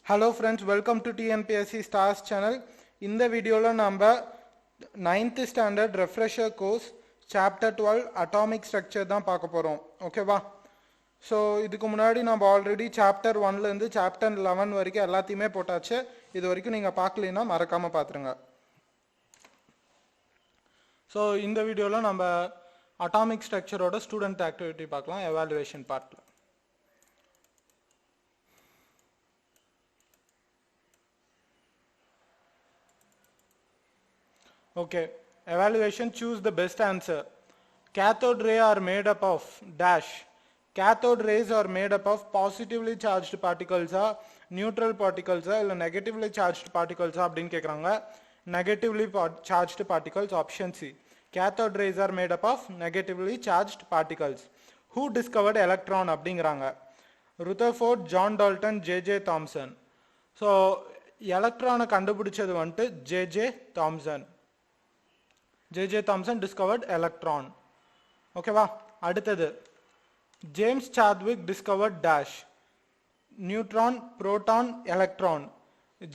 Hello friends, welcome to TNPSC Stars channel. In the video la namba 9th standard refresher course chapter 12 atomic structure தான் பார்க்க போறோம். ஓகேவா? So இதுக்கு முன்னாடி நம்ம ஆல்ரெடி chapter 1 ல இருந்து chapter 11 வரைக்கும் எல்லாத்தையுமே போட்டாச்சு. இது வரைக்கும் நீங்க பார்க்கலைனா மறக்காம பாத்துருங்க. So இந்த வீடியோல நம்ம atomic structure ஓட student activity பார்க்கலாம் evaluation part ல. Okay, evaluation, choose the best answer. Cathode ray are made up of dash. Cathode rays are made up of positively charged particles, neutral particles, or negatively charged particles. Negatively charged particles, option C. Cathode rays are made up of negatively charged particles. Who discovered electron? Rutherford, John Dalton, J.J. Thomson. So, electron kandupidichadu vantu J.J. Thomson. J.J. Thomson discovered electron. Okay va? Aduthathu. James Chadwick discovered dash. Neutron, proton, electron.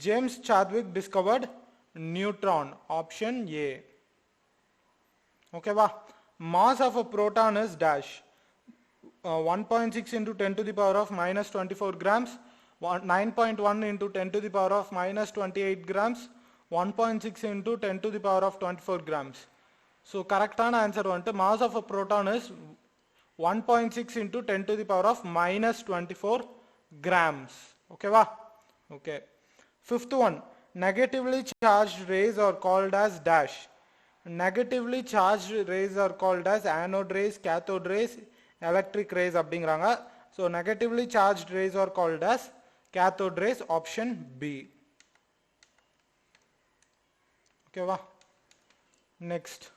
James Chadwick discovered neutron. Option A. Okay va? Mass of a proton is dash. 1.6 into 10 to the power of minus 24 grams. 9.1 into 10 to the power of minus 28 grams. 1.6 into 10 to the power of 24 grams. So correct answer mass of a proton is 1.6 into 10 to the power of minus 24 grams. Okay va? Okay. Fifth one, negatively charged rays are called as dash. Negatively charged rays are called as anode rays, cathode rays, electric rays abdingranga. So negatively charged rays are called as cathode rays, option B. Okay va? Next,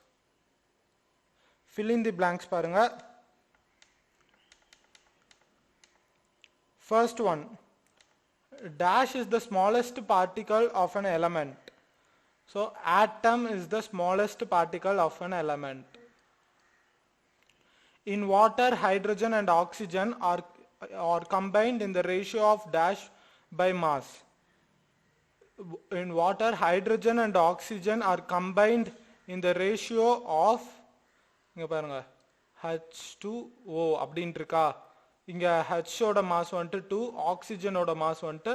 fill in the blanks parunga. First one, dash is the smallest particle of an element. So atom is the smallest particle of an element. In water, hydrogen and oxygen are combined in the ratio of dash by mass. In water, hydrogen and oxygen are combined in the ratio of H2O அப்படின்றிருக்கா. இங்க H ஓட mass வந்துட்டு 2, oxygen ஓட mass வந்துட்டு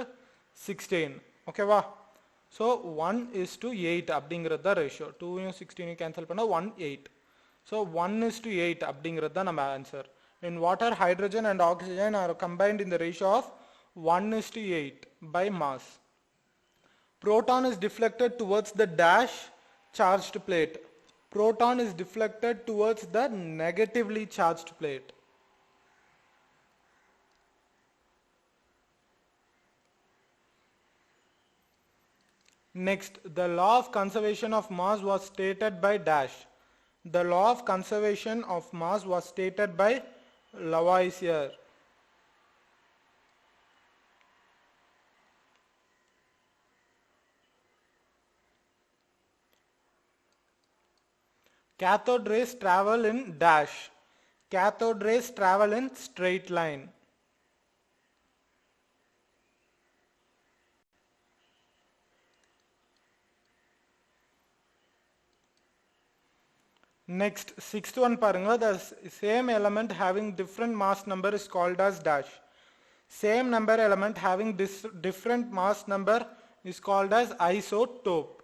16. ஓகேவா? So 1:8 அப்படிங்கிறது தான் ratio. 2 16 cancel பண்ணா 1:8. So 1:8 அப்படிங்கிறது தான் நம்ம answer. In water, hydrogen and oxygen are combined in the ratio of 1:8 by mass. Proton is deflected towards the dash charged plate. Proton is deflected towards the negatively charged plate. Next, the law of conservation of mass was stated by dash. The law of conservation of mass was stated by Lavoisier. Cathode rays travel in dash. Cathode rays travel in straight line. Next, sixth one parunga, the same element having different mass number is called as dash. Same number element having different mass number is called as isotope.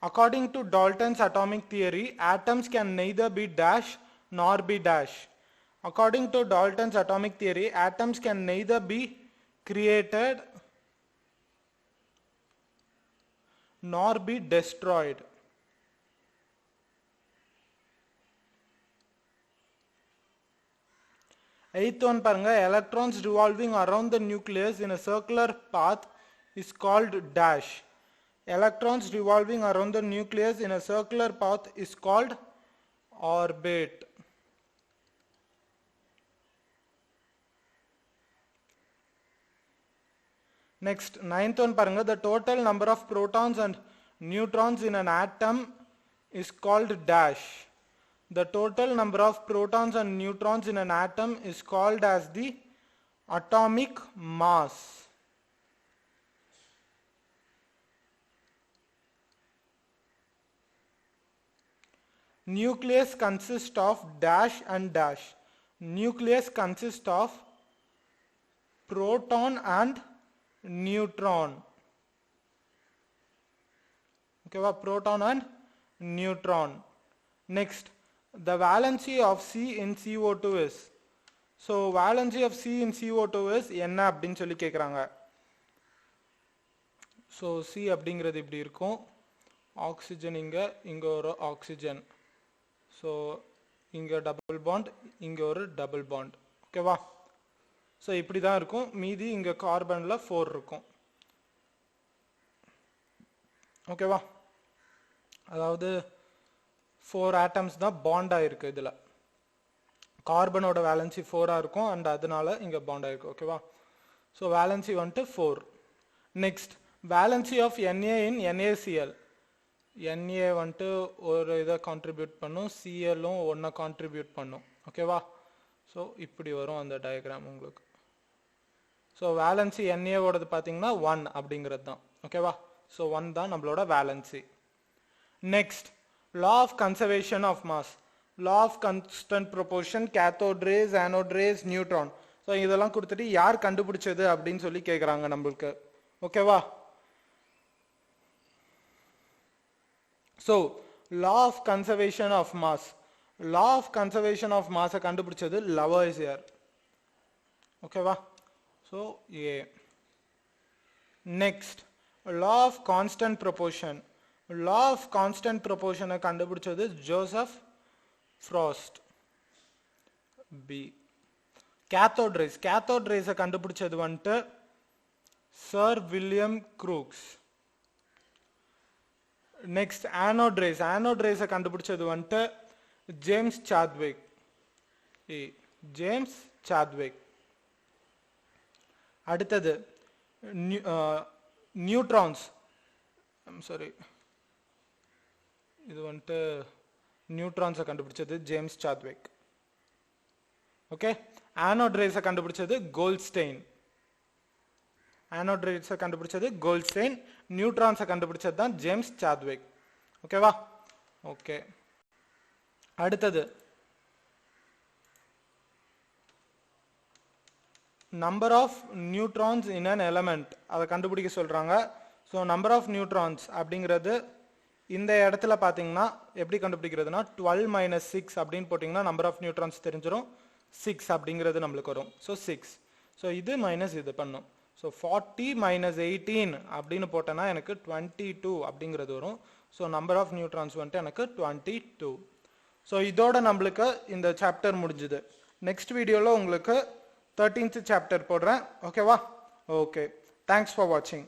According to Dalton's atomic theory, atoms can neither be dash nor be dash. According to Dalton's atomic theory, atoms can neither be created nor be destroyed. Eighth one paranga, electrons revolving around the nucleus in a circular path is called dash. Electrons revolving around the nucleus in a circular path is called orbit. Next, ninth one paranga, the total number of protons and neutrons in an atom is called dash. The total number of protons and neutrons in an atom is called as the atomic mass. Nucleus consists of dash and dash. Nucleus consists of proton and neutron. Okay, proton and neutron. Next, the valency of C in CO2 is. So valency of C in CO2 is என்ன அப்படினு சொல்லி கேக்குறாங்க. So C அப்படிங்கிறது இப்படி இருக்கும். Oxygen இங்க ஒரு oxygen. So இங்க டபுள் பாண்ட், இங்க ஒரு டபுள் பாண்ட். ஓகேவா? So இப்படி தான் இருக்கும். மீதி இங்க கார்பன்ல 4 இருக்கும். ஓகேவா? அதாவது 4 ஆட்டம்ஸ் தான் பாண்ட் ஆயிருக்கு இதுல. கார்பனோட வேலன்சி 4 இருக்கும் and அதனால இங்க பாண்ட் ஆயிருக்கு. ஓகேவா? So வேலன்சி வந்துட்டு 4. Next, valency of Na in NaCl. Na வந்துட்டு ஒரு இதை கான்ட்ரிபியூட் பண்ணும், Clலும் ஒன்றை கான்ட்ரிபியூட் பண்ணும். ஓகேவா? ஸோ இப்படி வரும் அந்த டயக்ராம் உங்களுக்கு. ஸோ வேலன்சி Naவோடது பார்த்தீங்கன்னா 1 அப்படிங்கிறது தான். ஓகேவா? ஸோ 1 தான் நம்மளோட valency. Next, law of conservation of mass. law of constant proportion, cathode rays, anode rays, neutron. So இதெல்லாம் கொடுத்துட்டு யார் கண்டுபிடிச்சது அப்படின்னு சொல்லி கேட்குறாங்க நம்மளுக்கு. ஓகேவா? So law of conservation of mass. law of conservation of mass கண்டுபிடிச்சது லவாய்சியர். ஓகேவா? So A. Next, law of constant proportion. law of constant proportion கண்டுபிடிச்சது Joseph Proust. B. cathode rays. cathode rays கண்டுபிடிச்சது வந்துட்டு sir William Crookes. Next, anode rays. anode rays கண்டுபிடிச்சது வந்துட்டு James Satwik. James Satwik. அடுத்தது neutrons. Sorry, இது வந்துட்டு நியூட்ரான்ஸை கண்டுபிடிச்சது ஜேம்ஸ் சாத்விக். ஓகே. ஆனோட் ரேஸை கண்டுபிடிச்சது கோல்ட்ஸ்டெயின். ஆனோட் ரேஸை கண்டுபிடிச்சது கோல்ட்ஸ்டெயின். நியூட்ரான்ஸை கண்டுபிடிச்சது தான் ஜேம்ஸ் சாத்விக். ஓகேவா? ஓகே. அடுத்தது number of neutrons in an element அதை கண்டுபிடிக்க சொல்றாங்க. ஸோ நம்பர் ஆஃப் நியூட்ரான்ஸ் அப்படிங்கிறது இந்த இடத்துல பார்த்தீங்கன்னா எப்படி கண்டுபிடிக்கிறதுனா 12 - 6 அப்படின்னு போட்டிங்கன்னா நம்பர் ஆஃப் நியூட்ரான்ஸ் தெரிஞ்சிடும். 6 அப்படிங்கிறது நம்மளுக்கு வரும். ஸோ 6. ஸோ இது மைனஸ் இது பண்ணும். ஸோ 40 - 18 அப்படின்னு போட்டேன்னா எனக்கு 22 அப்படிங்கிறது வரும். ஸோ நம்பர் ஆஃப் நியூட்ரான்ஸ் வந்துட்டு எனக்கு 22. ஸோ இதோட நம்மளுக்கு இந்த சாப்டர் முடிஞ்சுது. நெக்ஸ்ட் வீடியோவில் உங்களுக்கு 13th சாப்டர் போடுறேன். ஓகேவா? ஓகே. தேங்க்ஸ் ஃபார் வாட்சிங்.